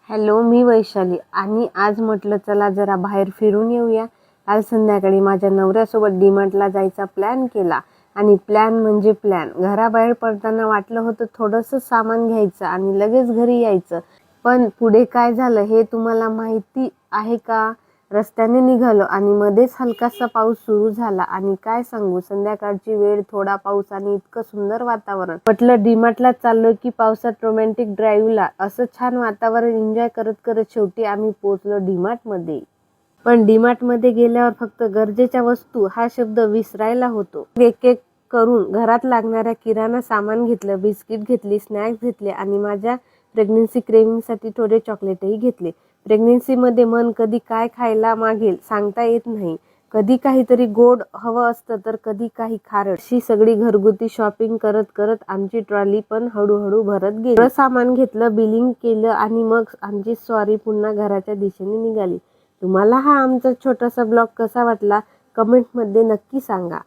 Hello, मी वैशाली आणि आज म्हटलं चला जरा बाहेर फिरून येऊया. आज संध्याकाळी माझ्या नवऱ्यासोबत डीमार्टला जायचा प्लॅन केला आणि प्लॅन म्हणजे प्लॅन. घराबाहेर पडताना वाटलं होतं थोडंसं सामान घ्यायचं आणि लगेच घरी यायचं. पण पुढे काय झालं हे तुम्हाला माहिती आहे का? रस्त्याने निघालो आणि मध्येच हलकासा पाऊस सुरू झाला आणि काय सांगू, संध्याकाळची वेळ, थोडा पाऊस आणि इतकं सुंदर वातावरण. म्हटलं डीमार्टला चाललो की पावसात रोमॅन्टिक ड्राईव्हला. असं छान वातावरण एन्जॉय करत करत शेवटी आम्ही पोहोचलो डीमार्टमध्ये. पण डीमार्टमध्ये गेल्यावर फक्त गरजेच्या वस्तू हा शब्द विसरायला होतो. एक एक करून घरात लागणाऱ्या किराणा सामान घेतलं, बिस्किट घेतली, स्नॅक्स घेतले आणि माझ्या प्रेग्नन्सी क्रेविंगसाठी थोडे चॉकलेटही घेतले. प्रेग्नन्सीमध्ये मन कधी काय खायला मागेल सांगता येत नाही. कधी काहीतरी गोड हवं असतं तर कधी काही खारट. अशी सगळी घरगुती शॉपिंग करत करत आमची ट्रॉली पण हळूहळू भरत गेली. सामान घेतलं, बिलिंग केलं आणि मग आमची स्वारी पुन्हा घराच्या दिशेने निघाली. तुम्हाला हा आमचा छोटासा ब्लॉग कसा वाटला कमेंटमध्ये नक्की सांगा.